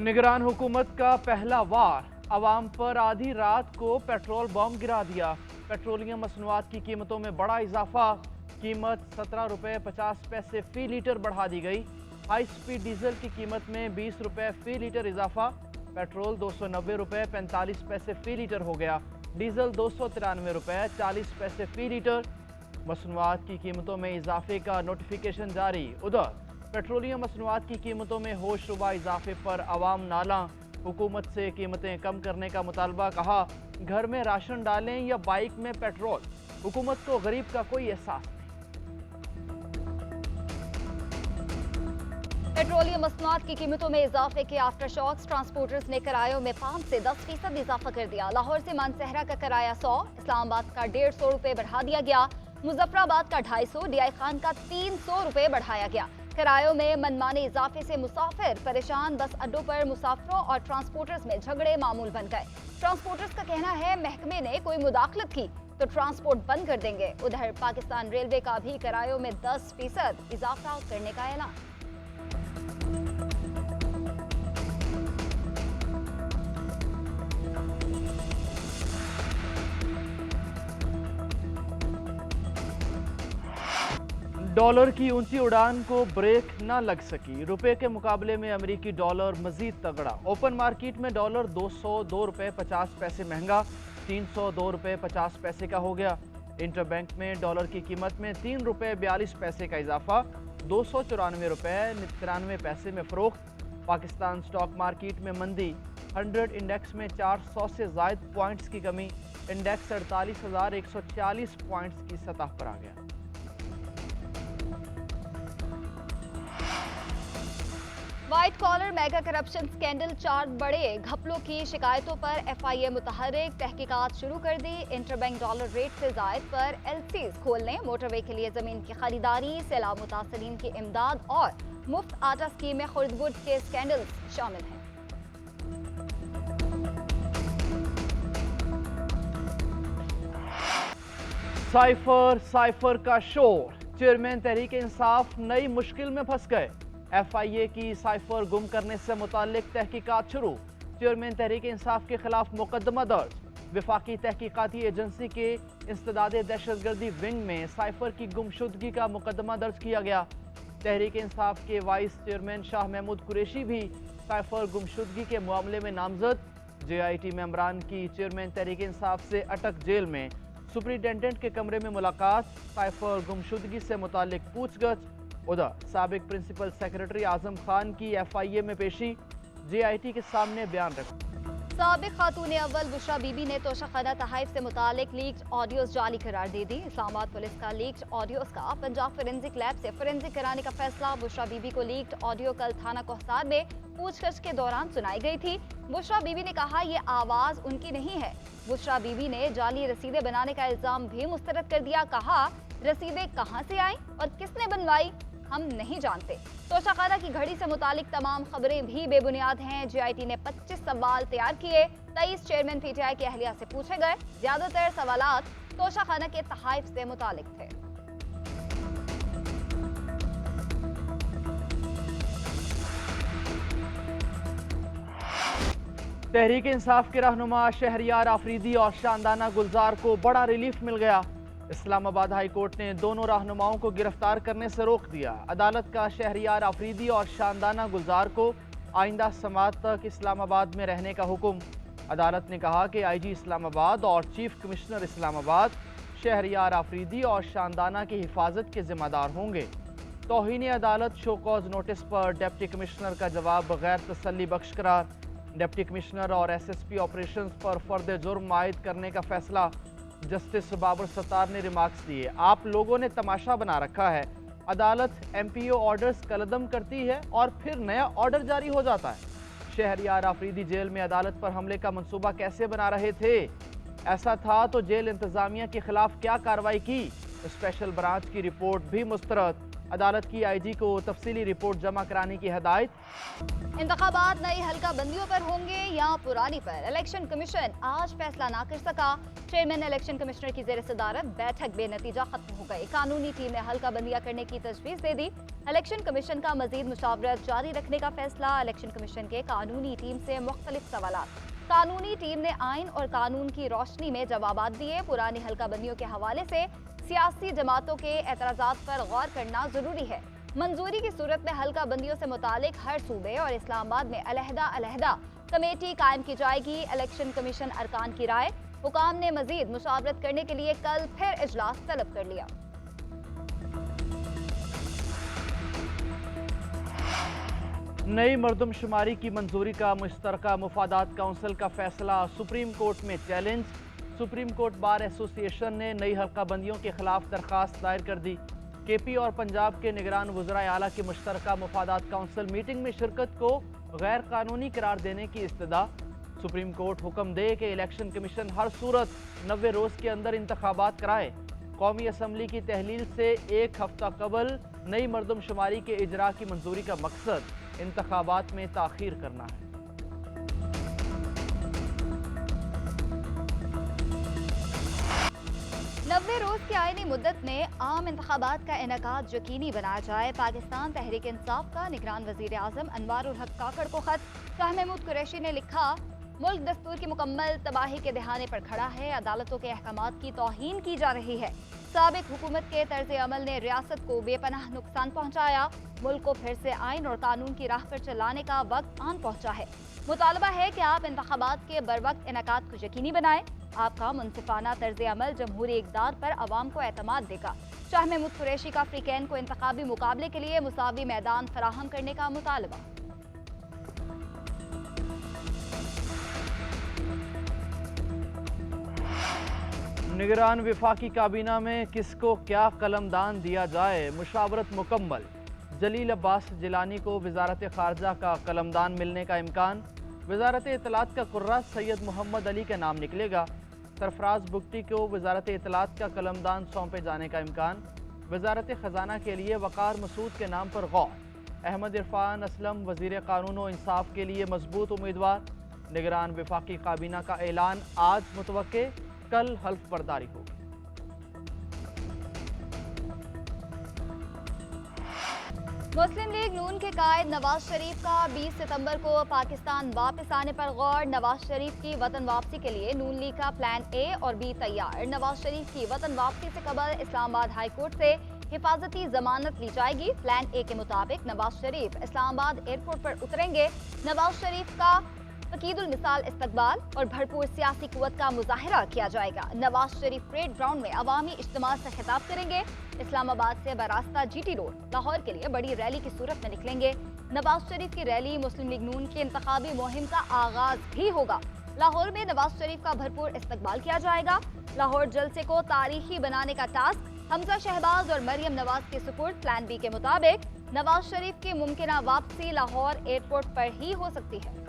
निगरान हुकूमत का पहला वार, अवाम पर आधी रात को पेट्रोल बम गिरा दिया। पेट्रोलियम मसनूआत की कीमतों में बड़ा इजाफा, कीमत 17 रुपये 50 पैसे फी लीटर बढ़ा दी गई। हाई स्पीड डीजल की कीमत में 20 रुपये फी लीटर इजाफा, पेट्रोल 290 रुपये 45 पैसे फी लीटर हो गया। डीजल 293 रुपये 40 पैसे फी लीटर। मसनूआत की कीमतों में इजाफे का नोटिफिकेशन जारी। उधर पेट्रोलियम मसनूआत की कीमतों में होशरुबा इजाफे पर अवाम नाला, हुकूमत से कीमतें कम करने का मुतालबा। कहा, घर में राशन डालें या बाइक में पेट्रोल, हुकूमत को गरीब का कोई एहसास नहीं। पेट्रोलियम मसनूआत की कीमतों में इजाफे के आफ्टर शॉक्स, ट्रांसपोर्टर्स ने किरायों में 5 से 10% इजाफा कर दिया। लाहौर से मानसहरा का किराया 100, इस्लामाबाद का 150 रुपये बढ़ा दिया गया। मुजफ्फराबाद का 250, डीआई खान का 300 रुपये बढ़ाया गया। किरायों में मनमाने इजाफे से मुसाफिर परेशान, बस अड्डों पर मुसाफिरों और ट्रांसपोर्टर्स में झगड़े मामूल बन गए। ट्रांसपोर्टर्स का कहना है महकमे ने कोई मुदाखलत की तो ट्रांसपोर्ट बंद कर देंगे। उधर पाकिस्तान रेलवे का भी किरायों में 10% इजाफा करने का ऐलान। डॉलर की ऊंची उड़ान को ब्रेक न लग सकी। रुपए के मुकाबले में अमेरिकी डॉलर मजीद तगड़ा। ओपन मार्केट में डॉलर 202 रुपये 50 पैसे महंगा 302 रुपये 50 पैसे का हो गया। इंटरबैंक में डॉलर की कीमत में 3 रुपये 42 पैसे का इजाफा, 294 रुपये 93 पैसे में फरोख्त। पाकिस्तान स्टॉक मार्केट में मंदी, 100 इंडेक्स में 400 से ज़ायद पॉइंट्स की कमी, इंडेक्स 48,140 पॉइंट्स की सतह पर आ गया। White collar mega corruption scandal, 4 बड़े घपलों की शिकायतों पर एफआईए मुतहर्रिक, तहकीकात शुरू कर दी। इंटरबैंक डॉलर रेट से जायद पर एलसीज खोलने, मोटरवे के लिए जमीन की खरीदारी, सैलाब मुतासरीन की इमदाद और मुफ्त आटा स्कीम में खुर्द-बुर्द के स्कैंडल्स शामिल हैं। साइफर का शोर, चेयरमैन तहरीक इंसाफ नई मुश्किल में फंस गए। एफआईए की साइफर गुम करने से मुताल्लिक तहकीकात शुरू, चेयरमैन तहरीक इंसाफ के खिलाफ मुकदमा दर्ज। वफाकी तहकीकाती एजेंसी के इंसदादे दहशतगर्दी विंग में साइफर की गुमशुदगी का मुकदमा दर्ज किया गया। तहरीक इंसाफ के वाइस चेयरमैन शाह महमूद कुरैशी भी साइफर गुमशुदगी के मामले में नामजद। जेआईटी मेंबरान की चेयरमैन तहरीक इंसाफ से अटक जेल में सुपरिटेंडेंट के कमरे में मुलाकात, साइफर गुमशुदगी से मुताल्लिक पूछगछ। उधर साबिक प्रिंसिपल सेक्रेटरी आजम खान की एफआईए में पेशी, जेआईटी के सामने बयान रखा। साबिक खातून अव्वल बुशरा बीबी ने तोशाखाना तहाइफ से मुतालिक लीक्ड ऑडियोज जाली करार दे दी। इस्लामाबाद पुलिस का लीक्ड ऑडियोज का पंजाब फोरेंसिक लैब से फोरेंसिक कराने का फैसला। बुशरा बीबी को लीक्ड ऑडियो कल थाना कोहसार में पूछताछ के दौरान सुनाई गई थी। बुशरा बीबी ने कहा, ये आवाज उनकी नहीं है। बुशरा बीबी ने जाली रसीदें बनाने का इल्जाम भी मुस्तरद कर दिया। कहा, रसीदें कहाँ से आई और किसने बनवाई हम नहीं जानते। तोशाखाना की घड़ी से मुतालिक तमाम खबरें भी बेबुनियाद हैं। जेआईटी ने 25 सवाल तैयार किए, 23 चेयरमैन पीटीआई के अहलिया से पूछे गए। ज्यादातर सवालात तोशाखाना के तहाइफ से मुतालिक थे। तहरीक इंसाफ के रहनुमा शहरियार आफरीदी और शानदाना गुलजार को बड़ा रिलीफ मिल गया। इस्लामाबाद हाई कोर्ट ने दोनों रहनुमाओं को गिरफ्तार करने से रोक दिया। अदालत का शहरियार आफरीदी और शानदाना गुलजार को आइंदा समाअत तक इस्लामाबाद में रहने का हुक्म। अदालत ने कहा कि आईजी इस्लामाबाद और चीफ कमिश्नर इस्लामाबाद शहरियार आफरीदी और शानदाना की हिफाजत के जिम्मेदार होंगे। तौहीन अदालत शोकॉज नोटिस पर डिप्टी कमिश्नर का जवाब गैर तसल्ली बख्श करार। डिप्टी कमिश्नर और एसएसपी ऑपरेशंस पर फर्द जुर्म आयद करने का फैसला। जस्टिस बाबर सत्तार ने रिमार्क्स दिए, आप लोगों ने तमाशा बना रखा है। अदालत एमपीओ ऑर्डर्स कलदम करती है और फिर नया ऑर्डर जारी हो जाता है। शहरियार आफरीदी जेल में अदालत पर हमले का मंसूबा कैसे बना रहे थे? ऐसा था तो जेल इंतजामिया के खिलाफ क्या कार्रवाई की? स्पेशल ब्रांच की रिपोर्ट भी मुस्तरद। अदालत की आईजी को तफसीली रिपोर्ट जमा कराने की हदायत। इंतखाबात नई हल्का बंदियों पर होंगे या पुरानी पर, इलेक्शन कमीशन आज फैसला ना कर सका। चेयरमैन इलेक्शन कमिश्नर की जेर सदारत बैठक बेनतीजा खत्म हो गई। कानूनी टीम ने हल्का बंदियां करने की तजवीज़ दे दी। इलेक्शन कमीशन का मजीद मुशावरत जारी रखने का फैसला। इलेक्शन कमीशन के कानूनी टीम से मुख्तलिफ सवालात। कानूनी टीम ने आइन और कानून की रोशनी में जवाबात दिए। पुरानी हल्का बंदियों के हवाले से सियासी जमातों के एतराज़ात पर गौर करना जरूरी है। मंजूरी की सूरत में हल्का बंदियों से मुतालिक हर सूबे और इस्लामाबाद में अलहदा कमेटी कायम की जाएगी। इलेक्शन कमीशन अरकान की राय। हुकाम ने मजीद मुशावरत करने के लिए कल फिर इजलास तलब कर लिया। नई मरदमशुमारी की मंजूरी का मुश्तरका मुफादात काउंसिल का फैसला सुप्रीम कोर्ट में challenge. Supreme court bar association ने नई हल्का बंदियों के खिलाफ दरख्वास्त दायर कर दी। केपी और पंजाब के निगरान वज़राए आला की मुश्तरका मुफादात काउंसिल मीटिंग में शिरकत को गैर कानूनी करार देने की इस्तदा। सुप्रीम कोर्ट हुक्म दे कि इलेक्शन कमीशन हर सूरत 90 रोज़ के अंदर इंतखाबात कराए। कौमी असम्बली की तहलील से एक हफ्ता कबल नई मरदमशुमारी के इजरा की मंजूरी का मकसद इंतखाबात में ताख़ीर करना है। नब्बे रोज की आईनी मुद्दत में आम इंतखाबात का इनेकाद यकीनी बनाया जाए। पाकिस्तान तहरीक इंसाफ का निगरान वजीर आजम अनवार उल हक काकड़ को खत। शाह महमूद कुरैशी ने लिखा, मुल्क दस्तूर की मुकम्मल तबाही के दहाने पर खड़ा है। अदालतों के अहकामात की तौहीन की जा रही है। साबिक हुकूमत के तर्ज अमल ने रियासत को बेपनाह नुकसान पहुँचाया। मुल्क को फिर से आइन और कानून की राह पर चलाने का वक्त आन पहुँचा है। मुतालबा है कि आप इंतखाबात के बरवक्त इनेकाद को यकीनी बनाएं। आपका मुनसिफाना तर्ज अमल जमहूरी इक़दार पर अवाम को एतमाद देगा। शाह महमूद कुरैशी का अफ्रीकैन को इंतखाबी मुकाबले के लिए मुसावी मैदान फराहम करने का मुतालबा। निगरान विफाकी काबीना में किसको क्या कलमदान दिया जाए, मुशावरत मुकम्मल। जलील अब्बास जिलानी को वजारत खारजा का कलमदान मिलने का इम्कान। वजारत इत्तलात का कुर्रा सैयद मोहम्मद अली का नाम निकलेगा। सरफराज बुगटी को वजारत इत्तलात का कलमदान सौंपे जाने का इम्कान। वजारत ख़जाना के लिए वक़ार मसूद के नाम पर गौर। अहमद इरफान असलम वज़ीर क़ानून व इंसाफ के लिए मजबूत उम्मीदवार। निगरान विफाकी काबीना का ऐलान आज मुतवक्के, कल हल्फ बर्दारी होगी। मुस्लिम लीग नून के कायद नवाज शरीफ का 20 सितंबर को पाकिस्तान वापस आने पर गौर। नवाज शरीफ की वतन वापसी के लिए नून लीग का प्लान ए और बी तैयार। नवाज शरीफ की वतन वापसी से कबल इस्लामाबाद हाई कोर्ट से हिफाजती जमानत ली जाएगी। प्लान ए के मुताबिक नवाज शरीफ इस्लामाबाद एयरपोर्ट पर उतरेंगे। नवाज शरीफ का अकीदुल मिसाल इस्तकबाल और भरपूर सियासी कुव्वत का मुजाहिरा किया जाएगा। नवाज शरीफ परेड ग्राउंड में अवामी इज्तिमा से खिताब करेंगे। इस्लामाबाद से बरास्ता जीटी रोड लाहौर के लिए बड़ी रैली की सूरत में निकलेंगे। नवाज शरीफ की रैली मुस्लिम लीग नून की इंतखाबी मुहिम का आगाज भी होगा। लाहौर में नवाज शरीफ का भरपूर इस्तकबाल किया जाएगा। लाहौर जलसे को तारीखी बनाने का टास्क हमजा शहबाज और मरियम नवाज के सुपुर्द। प्लान बी के मुताबिक नवाज शरीफ की मुमकिना वापसी लाहौर एयरपोर्ट पर ही हो सकती है।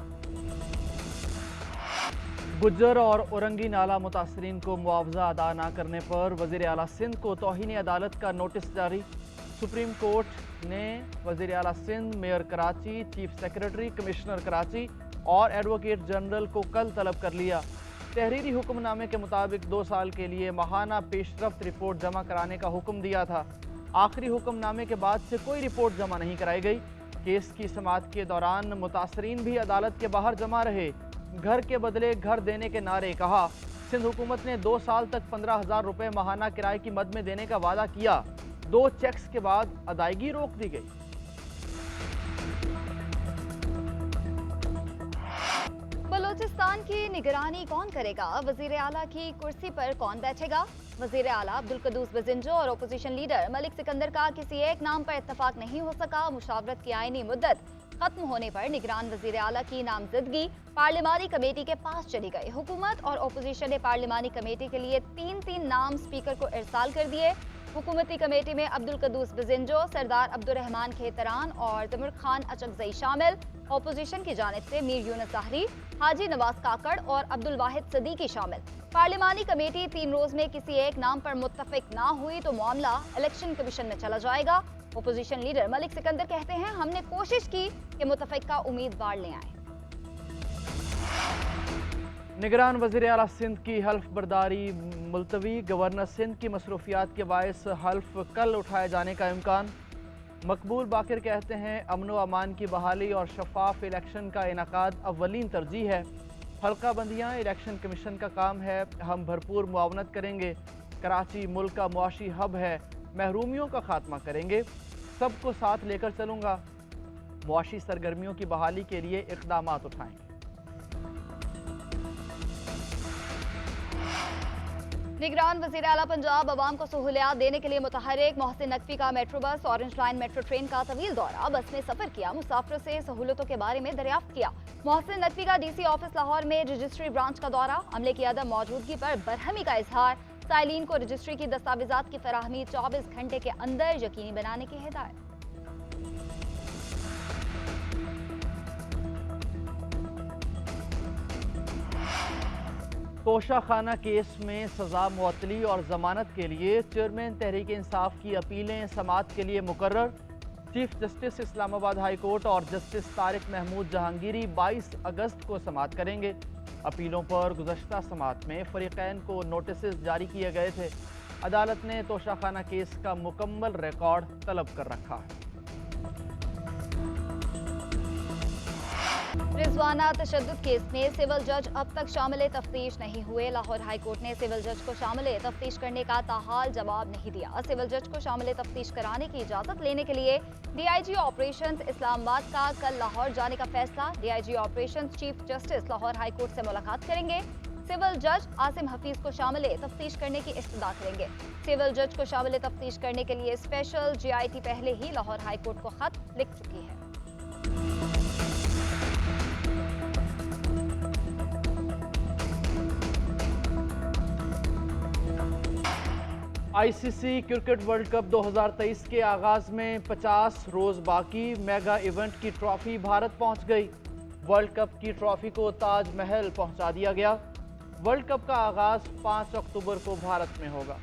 गुज्जर और औरंगी नाला मुतासरीन को मुआवजा अदा न करने पर वज़ीर आला सिंध को तौहीन अदालत का नोटिस जारी। सुप्रीम कोर्ट ने वज़ीर आला Sindh, mayor Karachi, chief secretary, commissioner Karachi और एडवोकेट जनरल को कल तलब कर लिया। तहरीरी हुक्मनामे के मुताबिक 2 साल के लिए माहाना पेशरफ्त रिपोर्ट जमा कराने का हुक्म दिया था। आखिरी हुक्मनामे के बाद से कोई रिपोर्ट जमा नहीं कराई गई। केस की समाअत के दौरान मुतासरीन भी अदालत के बाहर जमा रहे। घर के बदले घर देने के नारे कहा। सिंध हुकूमत ने 2 साल तक 15,000 रुपये माहाना किराए की मद में देने का वादा किया। 2 चेक्स के बाद अदायगी रोक दी गई। बलूचिस्तान की निगरानी कौन करेगा? वजीर आला की कुर्सी पर कौन बैठेगा? वजीर आला अब्दुल कदूस बजिंजो और अपोजिशन लीडर मलिक सिकंदर का किसी एक नाम पर इत्तफाक नहीं हो सका। मुशावरत की आईनी मुद्दत खत्म होने पर निगरान वजीर आला की नामजदगी पार्लिमानी कमेटी के पास चली गई। हुकूमत और अपोजिशन ने पार्लिमानी कमेटी के लिए 3 नाम स्पीकर को इरसाल कर दिए। हुकूमती कमेटी में अब्दुल कदूस बजिंजो, सरदार अब्दुल रहमान खेतरान और जमुर खान अचकजई शामिल। अपोजिशन की जानिब से मीर यूनुस ज़ाहरी, हाजी नवाज काकड़ और अब्दुल वाहिद सदीकी शामिल। पार्लिमानी कमेटी 3 रोज में किसी एक नाम पर मुत्तफिक ना हुई तो मामला इलेक्शन कमीशन में चला जाएगा। अपोजिशन लीडर मलिक सिकंदर कहते हैं, हमने कोशिश की कि मुत्तफिका उम्मीदवार ले आए। निगरान वज़ीर आला सिंध की हल्फ बर्दारी मुलतवी, गवर्नर सिंध की मसरूफियात के बायस हल्फ कल उठाए जाने का इम्कान। मकबूल बाकिर कहते हैं, अमन व अमान की बहाली और शफाफ इलेक्शन का इनकाद अव्वलीन तरजीह है। हल्का बंदियाँ इलेक्शन कमीशन का काम है, हम भरपूर मुआवनत करेंगे। कराची मुल्क का मुआशी हब है, महरूमियों का खात्मा करेंगे, सबको साथ लेकर चलूँगा। मुआशी सरगर्मियों की बहाली के लिए इक़दामात उठाएंगे। निगरान वज़ीर आला पंजाब अवाम को सहूलियात देने के लिए मुतहरिक मोहसिन नकवी का metro bus orange line metro train का तवील दौरा। बस में सफर किया, मुसाफिरों से सहूलतों के बारे में दरियाफ्त किया। मोहसिन नकवी का डीसी ऑफिस लाहौर में रजिस्ट्री ब्रांच का दौरा, अमले की अदम मौजूदगी पर बरहमी का इजहार। साइलिन को रजिस्ट्री की दस्तावेजात की फराहमी 24 घंटे के अंदर यकीनी बनाने की हिदायत। तोशा खाना केस में सजा मुअत्तली और जमानत के लिए चेयरमैन तहरीक इंसाफ की अपीलें समाअत के लिए मुकर्रर। Chief justice Islamabad high court और जस्टिस तारिक महमूद जहांगीरी 22 अगस्त को समाअत करेंगे। अपीलों पर गुज़श्ता समाअत में फरीक़ैन को नोटिस जारी किए गए थे। अदालत ने तोशा खाना केस का मुकम्मल रिकॉर्ड तलब कर रखा है। रिजवाना तशद्दुद केस में सिविल जज अब तक शामिल तफ्तीश नहीं हुए। लाहौर हाई कोर्ट ने सिविल जज को शामिल तफ्तीश करने का ताहाल जवाब नहीं दिया। सिविल जज को शामिल तफ्तीश कराने की इजाज़त लेने के लिए DIG ऑपरेशंस इस्लामाबाद का कल लाहौर जाने का फैसला। DIG operations chief justice Lahore high court से मुलाकात करेंगे। सिविल जज आसिम हफीज को शामिल तफ्तीश करने की इस्तदा करेंगे। सिविल जज को शामिल तफ्तीश करने के लिए स्पेशल GIT पहले ही लाहौर हाई कोर्ट को खत लिख चुकी है। ICC क्रिकेट वर्ल्ड कप 2023 के आगाज में 50 रोज बाकी। मेगा इवेंट की ट्रॉफी भारत पहुंच गई। वर्ल्ड कप की ट्रॉफी को ताज महल पहुंचा दिया गया। वर्ल्ड कप का आगाज 5 अक्टूबर को भारत में होगा।